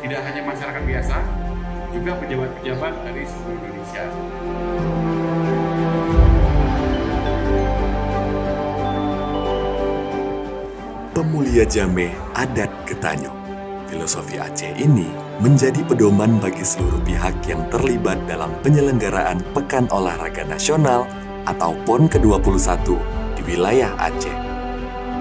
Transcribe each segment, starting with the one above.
Tidak hanya masyarakat biasa, juga pejabat-pejabat dari seluruh Indonesia. Pemulia Jame Adat Getanyo. Filosofi Aceh ini menjadi pedoman bagi seluruh pihak yang terlibat dalam penyelenggaraan Pekan Olahraga Nasional atau PON ke-21 di wilayah Aceh.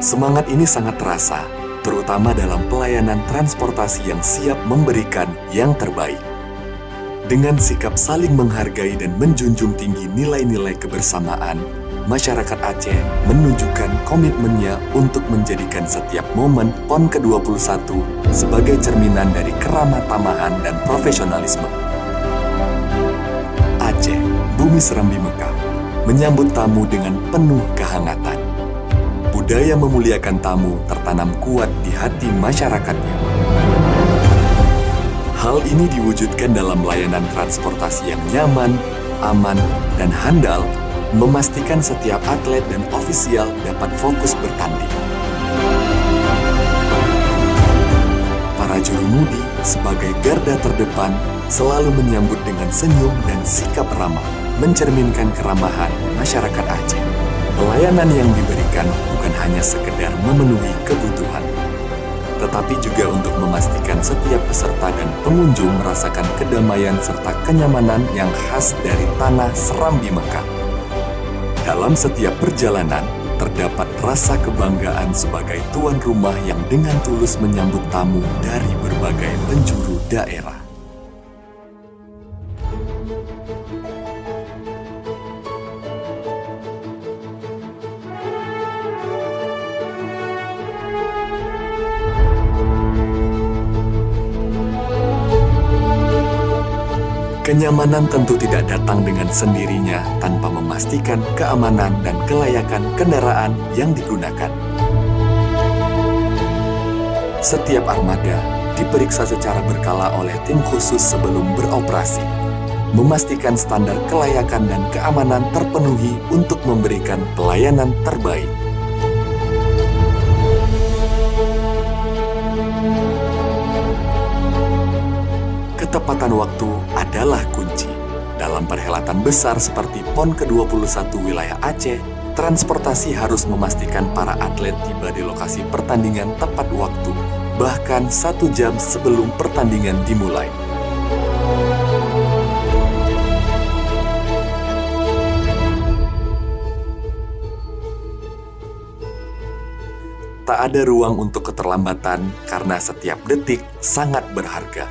Semangat ini sangat terasa, terutama dalam pelayanan transportasi yang siap memberikan yang terbaik. Dengan sikap saling menghargai dan menjunjung tinggi nilai-nilai kebersamaan, masyarakat Aceh menunjukkan komitmennya untuk menjadikan setiap momen PON ke-21 sebagai cerminan dari keramatamahan dan profesionalisme. Aceh, bumi Serambi Mekah, menyambut tamu dengan penuh kehangatan. Budaya memuliakan tamu tertanam kuat di hati masyarakatnya. Hal ini diwujudkan dalam layanan transportasi yang nyaman, aman, dan handal, memastikan setiap atlet dan ofisial dapat fokus bertanding. Para jurumudi sebagai garda terdepan selalu menyambut dengan senyum dan sikap ramah, mencerminkan keramahan masyarakat Aceh. Pelayanan yang diberikan bukan hanya sekedar memenuhi kebutuhan, tetapi juga untuk memastikan setiap peserta dan pengunjung merasakan kedamaian serta kenyamanan yang khas dari tanah Serambi Mekah. Dalam setiap perjalanan, terdapat rasa kebanggaan sebagai tuan rumah yang dengan tulus menyambut tamu dari berbagai penjuru daerah. Kenyamanan tentu tidak datang dengan sendirinya tanpa memastikan keamanan dan kelayakan kendaraan yang digunakan. Setiap armada diperiksa secara berkala oleh tim khusus sebelum beroperasi, memastikan standar kelayakan dan keamanan terpenuhi untuk memberikan pelayanan terbaik. Ketepatan waktu adalah kunci. Dalam perhelatan besar seperti PON ke-21 wilayah Aceh, transportasi harus memastikan para atlet tiba di lokasi pertandingan tepat waktu, bahkan 1 jam sebelum pertandingan dimulai. Tak ada ruang untuk keterlambatan karena setiap detik sangat berharga.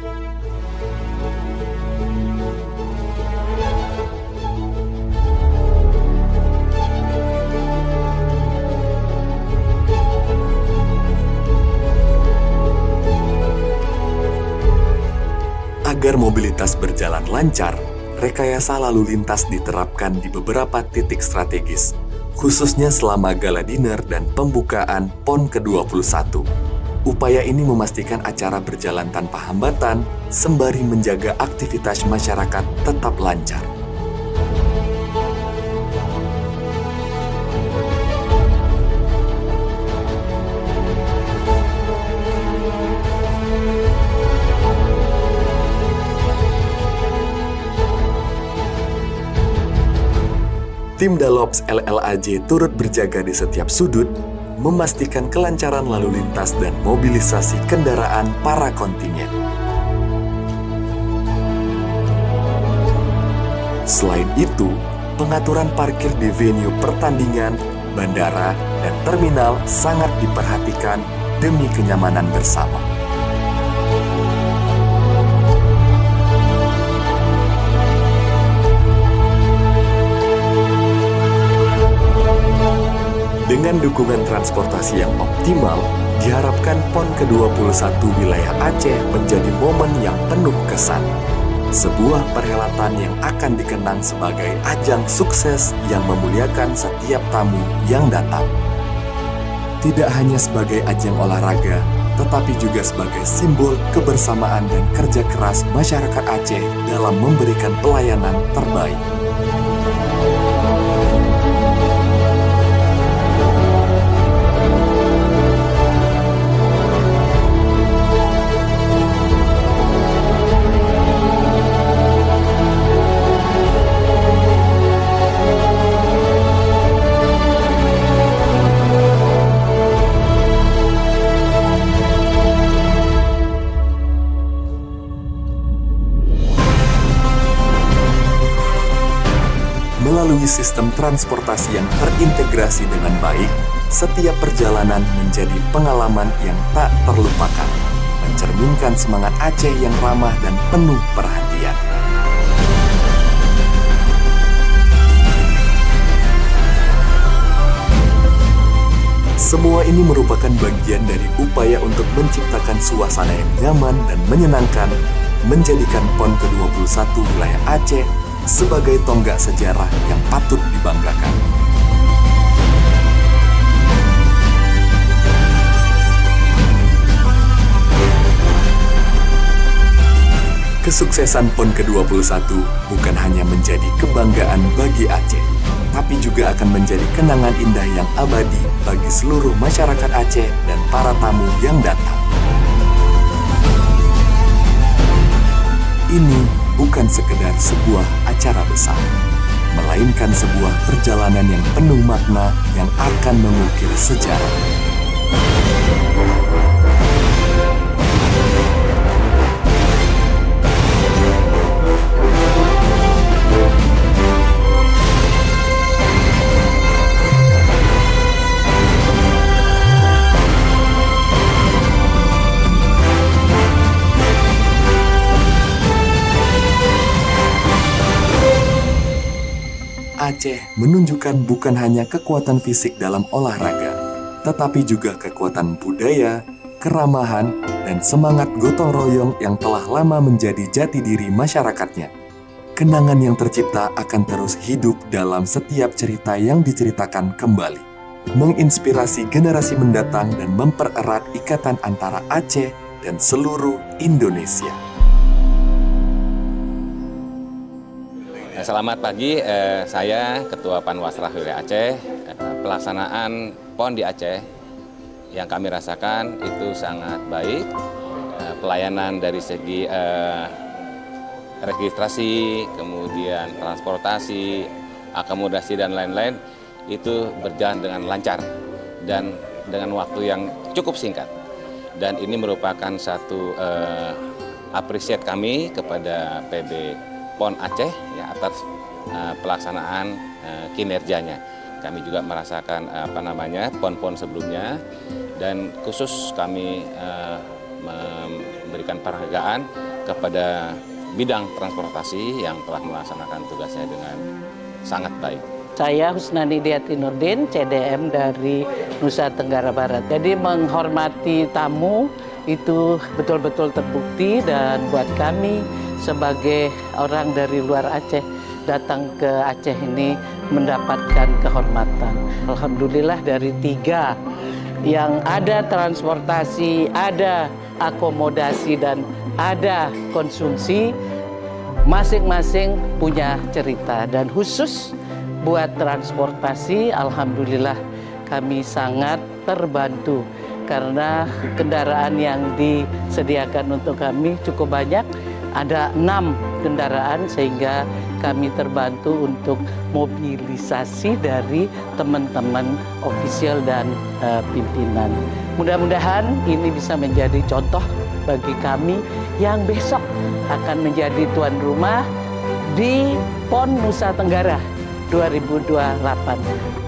Agar mobilitas berjalan lancar, rekayasa lalu lintas diterapkan di beberapa titik strategis, khususnya selama gala dinner dan pembukaan PON ke-21. Upaya ini memastikan acara berjalan tanpa hambatan, sembari menjaga aktivitas masyarakat tetap lancar. Tim Dalops LLAJ turut berjaga di setiap sudut, memastikan kelancaran lalu lintas dan mobilisasi kendaraan para kontingen. Selain itu, pengaturan parkir di venue pertandingan, bandara, dan terminal sangat diperhatikan demi kenyamanan bersama. Dengan dukungan transportasi yang optimal, diharapkan PON ke-21 wilayah Aceh menjadi momen yang penuh kesan. Sebuah perhelatan yang akan dikenang sebagai ajang sukses yang memuliakan setiap tamu yang datang. Tidak hanya sebagai ajang olahraga, tetapi juga sebagai simbol kebersamaan dan kerja keras masyarakat Aceh dalam memberikan pelayanan terbaik. Melalui sistem transportasi yang terintegrasi dengan baik, setiap perjalanan menjadi pengalaman yang tak terlupakan, mencerminkan semangat Aceh yang ramah dan penuh perhatian. Semua ini merupakan bagian dari upaya untuk menciptakan suasana yang nyaman dan menyenangkan, menjadikan PON ke-21 wilayah Aceh sebagai tonggak sejarah yang patut dibanggakan. Kesuksesan PON ke-21 bukan hanya menjadi kebanggaan bagi Aceh, tapi juga akan menjadi kenangan indah yang abadi bagi seluruh masyarakat Aceh dan para tamu yang datang. Ini bukan sekedar sebuah acara besar, melainkan sebuah perjalanan yang penuh makna yang akan mengukir sejarah. Aceh menunjukkan bukan hanya kekuatan fisik dalam olahraga, tetapi juga kekuatan budaya, keramahan, dan semangat gotong royong yang telah lama menjadi jati diri masyarakatnya. Kenangan yang tercipta akan terus hidup dalam setiap cerita yang diceritakan kembali, menginspirasi generasi mendatang dan mempererat ikatan antara Aceh dan seluruh Indonesia. Selamat pagi, saya Ketua Panwasra Wilayah Aceh. Pelaksanaan PON di Aceh yang kami rasakan itu sangat baik. Pelayanan dari segi registrasi, kemudian transportasi, akomodasi dan lain-lain itu berjalan dengan lancar dan dengan waktu yang cukup singkat. Dan ini merupakan satu apresiat kami kepada PB PON Aceh ya, atas pelaksanaan kinerjanya. Kami juga merasakan PON-PON sebelumnya dan khusus kami memberikan penghargaan kepada bidang transportasi yang telah melaksanakan tugasnya dengan sangat baik. Saya Husnani Diati Nurdin, CDM dari Nusa Tenggara Barat. Jadi menghormati tamu itu betul-betul terbukti dan buat kami sebagai orang dari luar Aceh datang ke Aceh ini mendapatkan kehormatan. Alhamdulillah dari 3 yang ada transportasi, ada akomodasi dan ada konsumsi, masing-masing punya cerita. Dan khusus buat transportasi, alhamdulillah kami sangat terbantu karena kendaraan yang disediakan untuk kami cukup banyak. Ada 6 kendaraan sehingga kami terbantu untuk mobilisasi dari teman-teman ofisial dan pimpinan. Mudah-mudahan ini bisa menjadi contoh bagi kami yang besok akan menjadi tuan rumah di PON Nusa Tenggara 2028.